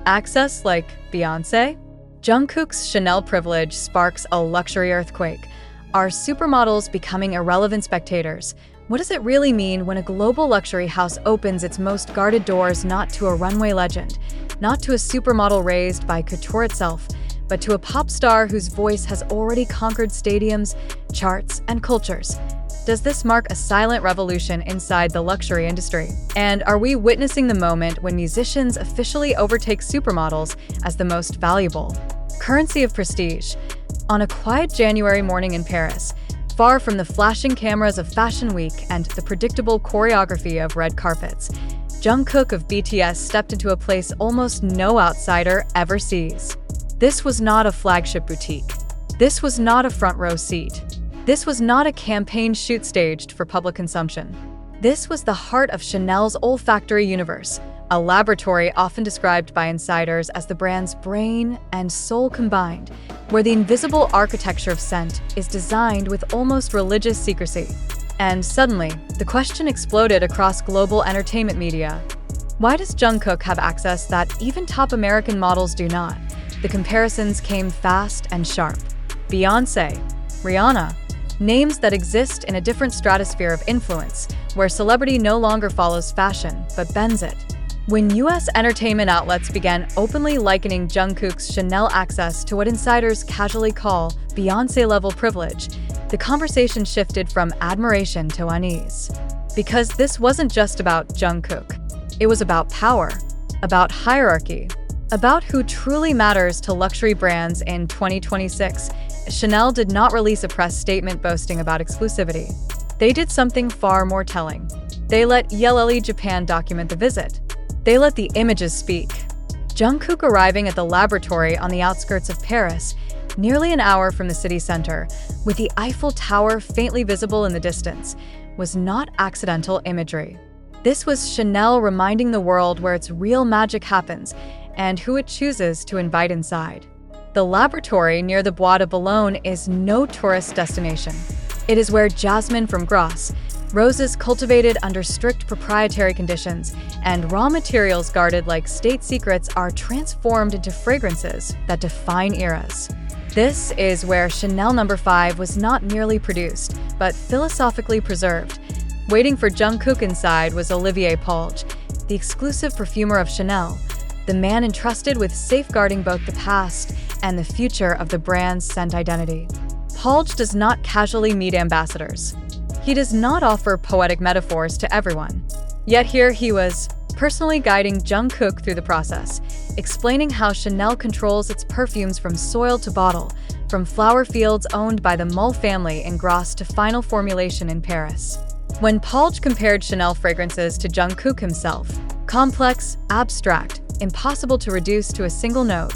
Access like Beyoncé? Jungkook's Chanel privilege sparks a luxury earthquake. Are supermodels becoming irrelevant spectators? What does it really mean when a global luxury house opens its most guarded doors not to a runway legend, not to a supermodel raised by couture itself, but to a pop star whose voice has already conquered stadiums, charts, and cultures? Does this mark a silent revolution inside the luxury industry? And are we witnessing the moment when musicians officially overtake supermodels as the most valuable currency of prestige? On a quiet January morning in Paris, far from the flashing cameras of Fashion Week and the predictable choreography of red carpets, Jungkook of BTS stepped into a place almost no outsider ever sees. This was not a flagship boutique. This was not a front row seat. This was not a campaign shoot staged for public consumption. This was the heart of Chanel's olfactory universe, a laboratory often described by insiders as the brand's brain and soul combined, where the invisible architecture of scent is designed with almost religious secrecy. And suddenly, the question exploded across global entertainment media. Why does Jungkook have access that even top American models do not? The comparisons came fast and sharp. Beyoncé, Rihanna, names that exist in a different stratosphere of influence, where celebrity no longer follows fashion, but bends it. When US entertainment outlets began openly likening Jungkook's Chanel access to what insiders casually call Beyoncé-level privilege, the conversation shifted from admiration to unease. Because this wasn't just about Jungkook. It was about power, about hierarchy, about who truly matters to luxury brands in 2026. Chanel did not release a press statement boasting about exclusivity. They did something far more telling. They let Yeleli Japan document the visit. They let the images speak. Jungkook arriving at the laboratory on the outskirts of Paris, nearly an hour from the city center, with the Eiffel Tower faintly visible in the distance, was not accidental imagery. This was Chanel reminding the world where its real magic happens and who it chooses to invite inside. The laboratory near the Bois de Boulogne is no tourist destination. It is where jasmine from Grasse, roses cultivated under strict proprietary conditions, and raw materials guarded like state secrets are transformed into fragrances that define eras. This is where Chanel No. 5 was not merely produced, but philosophically preserved. Waiting for Jungkook inside was Olivier Polge, the exclusive perfumer of Chanel, the man entrusted with safeguarding both the past and the future of the brand's scent identity. Polge does not casually meet ambassadors. He does not offer poetic metaphors to everyone. Yet here he was, personally guiding Jungkook through the process, explaining how Chanel controls its perfumes from soil to bottle, from flower fields owned by the Mull family in Grasse to final formulation in Paris. When Polge compared Chanel fragrances to Jungkook himself, complex, abstract, impossible to reduce to a single note,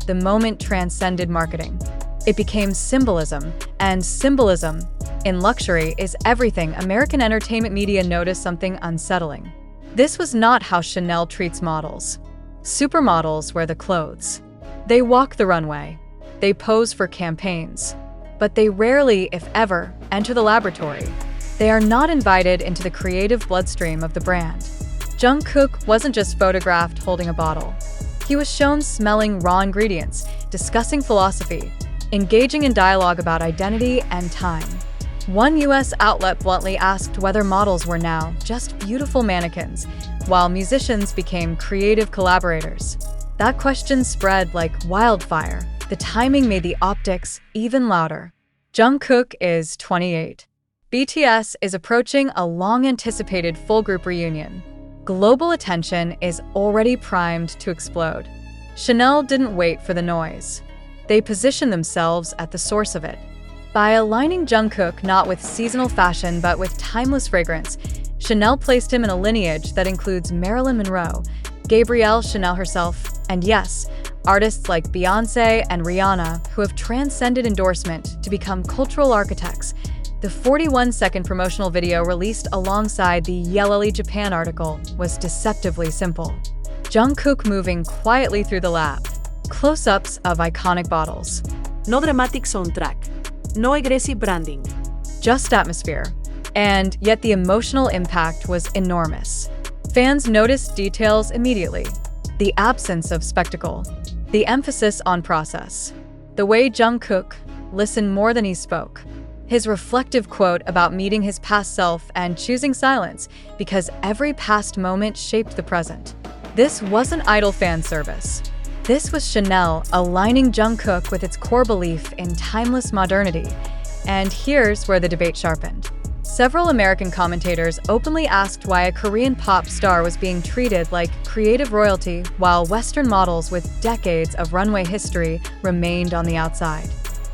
the moment transcended marketing. It became symbolism, and symbolism, in luxury, is everything. American entertainment media noticed something unsettling. This was not how Chanel treats models. Supermodels wear the clothes. They walk the runway. They pose for campaigns. But they rarely, if ever, enter the laboratory. They are not invited into the creative bloodstream of the brand. Jungkook wasn't just photographed holding a bottle. He was shown smelling raw ingredients, discussing philosophy, engaging in dialogue about identity and time. One US outlet bluntly asked whether models were now just beautiful mannequins, while musicians became creative collaborators. That question spread like wildfire. The timing made the optics even louder. Jungkook is 28. BTS is approaching a long-anticipated full group reunion. Global attention is already primed to explode. Chanel didn't wait for the noise. They positioned themselves at the source of it. By aligning Jungkook not with seasonal fashion but with timeless fragrance, Chanel placed him in a lineage that includes Marilyn Monroe, Gabrielle Chanel herself, and yes, artists like Beyoncé and Rihanna who have transcended endorsement to become cultural architects. The 41-second promotional video released alongside the Yeleli Japan article was deceptively simple. Jungkook moving quietly through the lab. Close-ups of iconic bottles. No dramatic soundtrack. No aggressive branding. Just atmosphere. And yet the emotional impact was enormous. Fans noticed details immediately. the absence of spectacle, the emphasis on process. The way Jungkook listened more than he spoke. His reflective quote about meeting his past self and choosing silence because every past moment shaped the present. This wasn't idle fan service. This was Chanel aligning Jungkook with its core belief in timeless modernity. And here's where the debate sharpened. Several American commentators openly asked why a Korean pop star was being treated like creative royalty while Western models with decades of runway history remained on the outside.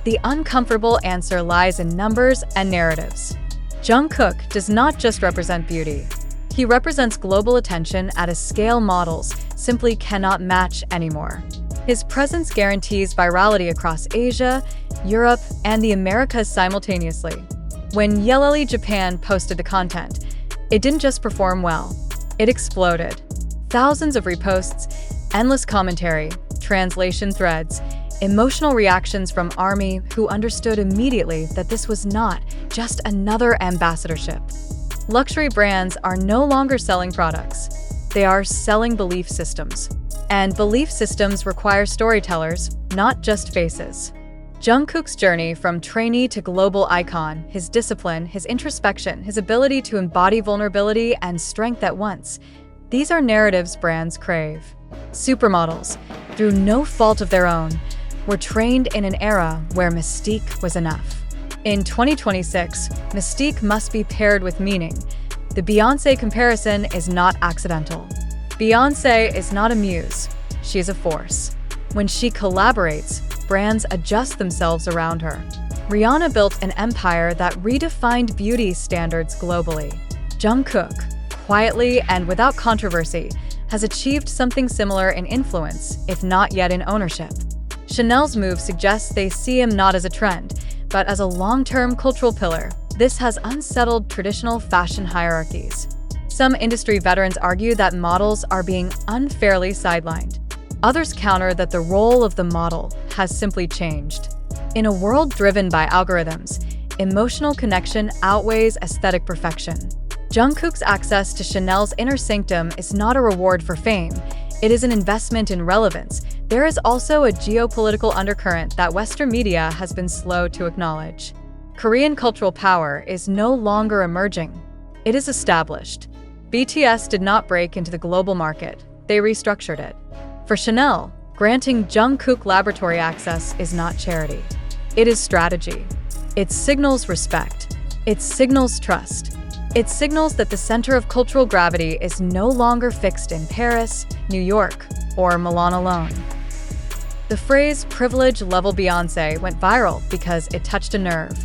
The uncomfortable answer lies in numbers and narratives. Jungkook does not just represent beauty. He represents global attention at a scale models simply cannot match anymore. His presence guarantees virality across Asia, Europe, and the Americas simultaneously. When Yeleli Japan posted the content, it didn't just perform well, it exploded. Thousands of reposts, endless commentary, translation threads, emotional reactions from ARMY who understood immediately that this was not just another ambassadorship. Luxury brands are no longer selling products. They are selling belief systems. And belief systems require storytellers, not just faces. Jungkook's journey from trainee to global icon, his discipline, his introspection, his ability to embody vulnerability and strength at once, these are narratives brands crave. Supermodels, through no fault of their own, were trained in an era where mystique was enough. In 2026, mystique must be paired with meaning. The Beyoncé comparison is not accidental. Beyoncé is not a muse, she is a force. When she collaborates, brands adjust themselves around her. Rihanna built an empire that redefined beauty standards globally. Jungkook, quietly and without controversy, has achieved something similar in influence, if not yet in ownership. Chanel's move suggests they see him not as a trend, but as a long-term cultural pillar. This has unsettled traditional fashion hierarchies. Some industry veterans argue that models are being unfairly sidelined. Others counter that the role of the model has simply changed. In a world driven by algorithms, emotional connection outweighs aesthetic perfection. Jungkook's access to Chanel's inner sanctum is not a reward for fame. It is an investment in relevance. There is also a geopolitical undercurrent that Western media has been slow to acknowledge. Korean cultural power is no longer emerging. It is established. BTS did not break into the global market. They restructured it. For Chanel, granting Jungkook laboratory access is not charity. It is strategy. It signals respect. It signals trust. It signals that the center of cultural gravity is no longer fixed in Paris, New York, or Milan alone. The phrase privilege-level Beyoncé went viral because it touched a nerve.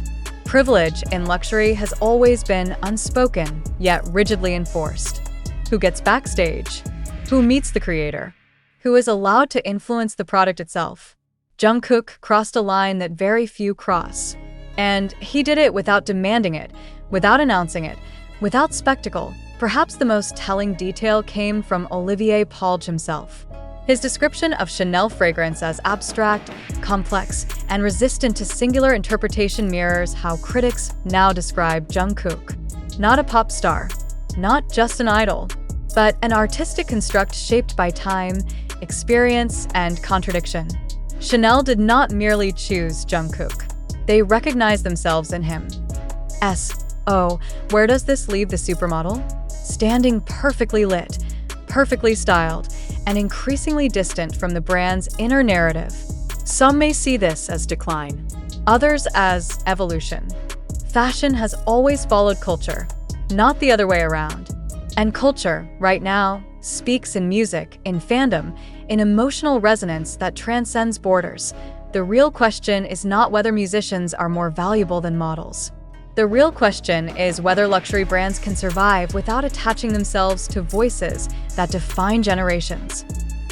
Privilege in luxury has always been unspoken, yet rigidly enforced. Who gets backstage? Who meets the creator? Who is allowed to influence the product itself? Jungkook crossed a line that very few cross. And he did it without demanding it, without announcing it, without spectacle. Perhaps the most telling detail came from Olivier Paulge himself. His description of Chanel fragrance as abstract, complex, and resistant to singular interpretation mirrors how critics now describe Jungkook. Not a pop star, not just an idol, but an artistic construct shaped by time, experience, and contradiction. Chanel did not merely choose Jungkook. They recognized themselves in him. Where does this leave the supermodel? Standing perfectly lit, perfectly styled, and increasingly distant from the brand's inner narrative. Some may see this as decline, others as evolution. Fashion has always followed culture, not the other way around. And culture, right now, speaks in music, in fandom, in emotional resonance that transcends borders. The real question is not whether musicians are more valuable than models. The real question is whether luxury brands can survive without attaching themselves to voices that define generations.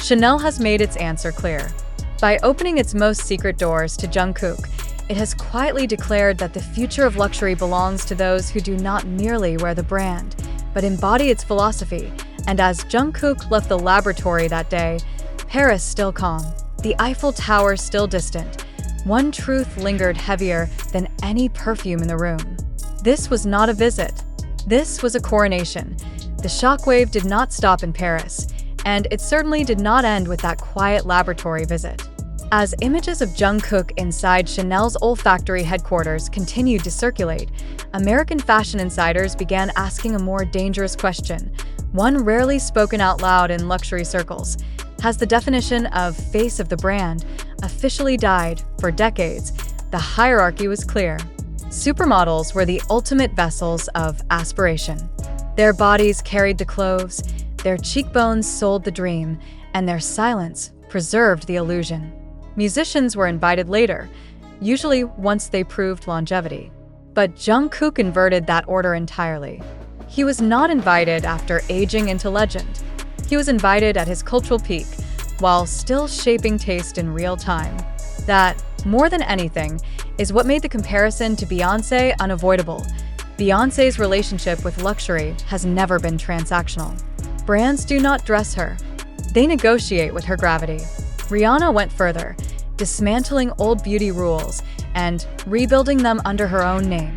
Chanel has made its answer clear. By opening its most secret doors to Jungkook, it has quietly declared that the future of luxury belongs to those who do not merely wear the brand, but embody its philosophy. And as Jungkook left the laboratory that day, Paris still calm, the Eiffel Tower still distant, one truth lingered heavier than any perfume in the room. This was not a visit. This was a coronation. The shockwave did not stop in Paris. And it certainly did not end with that quiet laboratory visit. As images of Jungkook inside Chanel's olfactory headquarters continued to circulate, American fashion insiders began asking a more dangerous question, one rarely spoken out loud in luxury circles. Has the definition of face of the brand officially died? For decades, the hierarchy was clear. Supermodels were the ultimate vessels of aspiration. Their bodies carried the clothes, their cheekbones sold the dream, and their silence preserved the illusion. Musicians were invited later, usually once they proved longevity. But Jungkook inverted that order entirely. He was not invited after aging into legend. He was invited at his cultural peak, while still shaping taste in real time. That, more than anything, is what made the comparison to Beyoncé unavoidable. Beyoncé's relationship with luxury has never been transactional. Brands do not dress her. They negotiate with her gravity. Rihanna went further, dismantling old beauty rules and rebuilding them under her own name.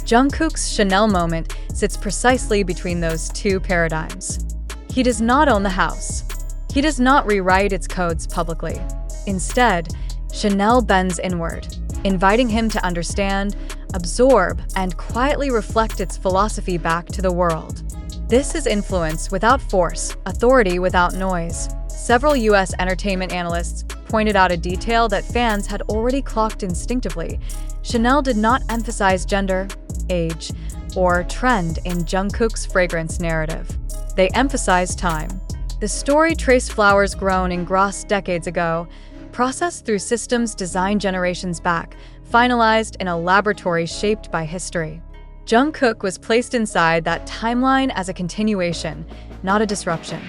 Jungkook's Chanel moment sits precisely between those two paradigms. He does not own the house. He does not rewrite its codes publicly. Instead, Chanel bends inward, inviting him to understand, absorb, and quietly reflect its philosophy back to the world. This is influence without force, authority without noise. Several US entertainment analysts pointed out a detail that fans had already clocked instinctively. Chanel did not emphasize gender, age, or trend in Jungkook's fragrance narrative. They emphasized time. The story traced flowers grown in Grasse decades ago, processed through systems designed generations back, finalized in a laboratory shaped by history. Jungkook was placed inside that timeline as a continuation, not a disruption.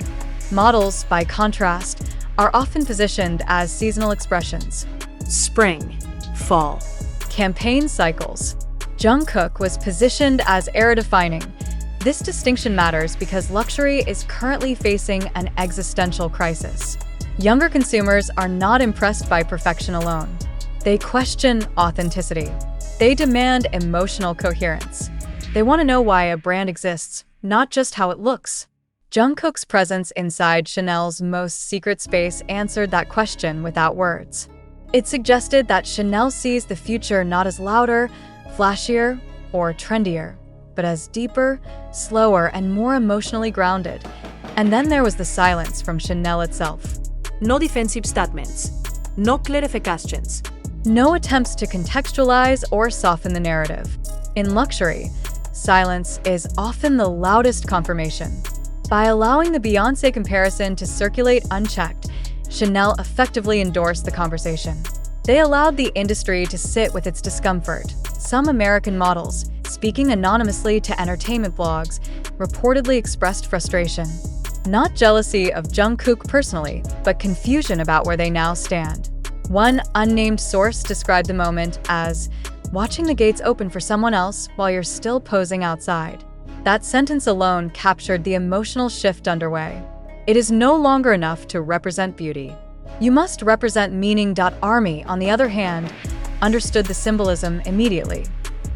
Models, by contrast, are often positioned as seasonal expressions. Spring, fall. Campaign cycles. Jungkook was positioned as era-defining. This distinction matters because luxury is currently facing an existential crisis. Younger consumers are not impressed by perfection alone. They question authenticity. They demand emotional coherence. They want to know why a brand exists, not just how it looks. Jungkook's presence inside Chanel's most secret space answered that question without words. It suggested that Chanel sees the future not as louder, flashier, or trendier, but as deeper, slower, and more emotionally grounded. And then there was the silence from Chanel itself. No defensive statements. No clarifications. No attempts to contextualize or soften the narrative. In luxury, silence is often the loudest confirmation. By allowing the Beyoncé comparison to circulate unchecked, Chanel effectively endorsed the conversation. They allowed the industry to sit with its discomfort. Some American models, speaking anonymously to entertainment blogs, reportedly expressed frustration. Not jealousy of Jungkook personally, but confusion about where they now stand. One unnamed source described the moment as watching the gates open for someone else while you're still posing outside. That sentence alone captured the emotional shift underway. It is no longer enough to represent beauty. You must represent meaning. Army, on the other hand, understood the symbolism immediately.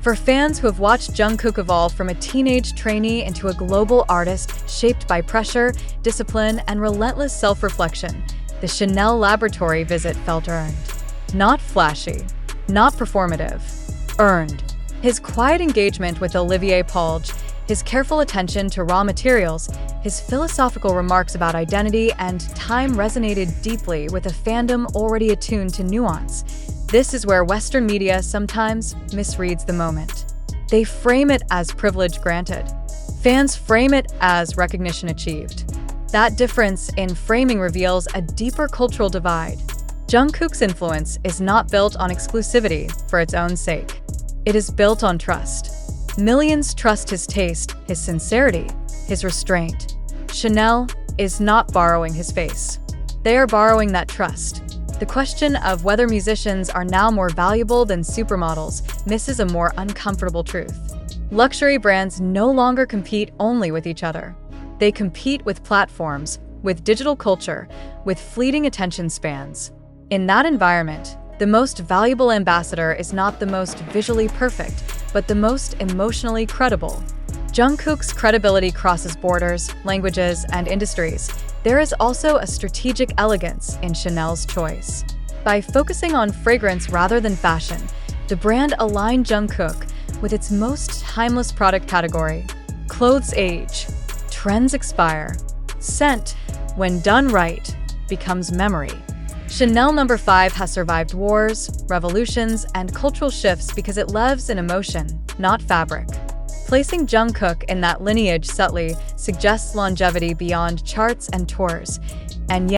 For fans who have watched Jungkook evolve from a teenage trainee into a global artist shaped by pressure, discipline, and relentless self-reflection, the Chanel laboratory visit felt earned. Not flashy, not performative, earned. His quiet engagement with Olivier Polge, his careful attention to raw materials, his philosophical remarks about identity and time resonated deeply with a fandom already attuned to nuance. This is where Western media sometimes misreads the moment. They frame it as privilege granted. Fans frame it as recognition achieved. That difference in framing reveals a deeper cultural divide. Jungkook's influence is not built on exclusivity for its own sake. It is built on trust. Millions trust his taste, his sincerity, his restraint. Chanel is not borrowing his face. They are borrowing that trust. The question of whether musicians are now more valuable than supermodels misses a more uncomfortable truth. Luxury brands no longer compete only with each other. They compete with platforms, with digital culture, with fleeting attention spans. In that environment, the most valuable ambassador is not the most visually perfect, but the most emotionally credible. Jungkook's credibility crosses borders, languages, and industries. There is also a strategic elegance in Chanel's choice. By focusing on fragrance rather than fashion, the brand aligned Jungkook with its most timeless product category. Clothes age, trends expire. Scent, when done right, becomes memory. Chanel No. 5 has survived wars, revolutions, and cultural shifts because it lives in emotion, not fabric. Placing Jungkook in that lineage subtly suggests longevity beyond charts and tours, and yet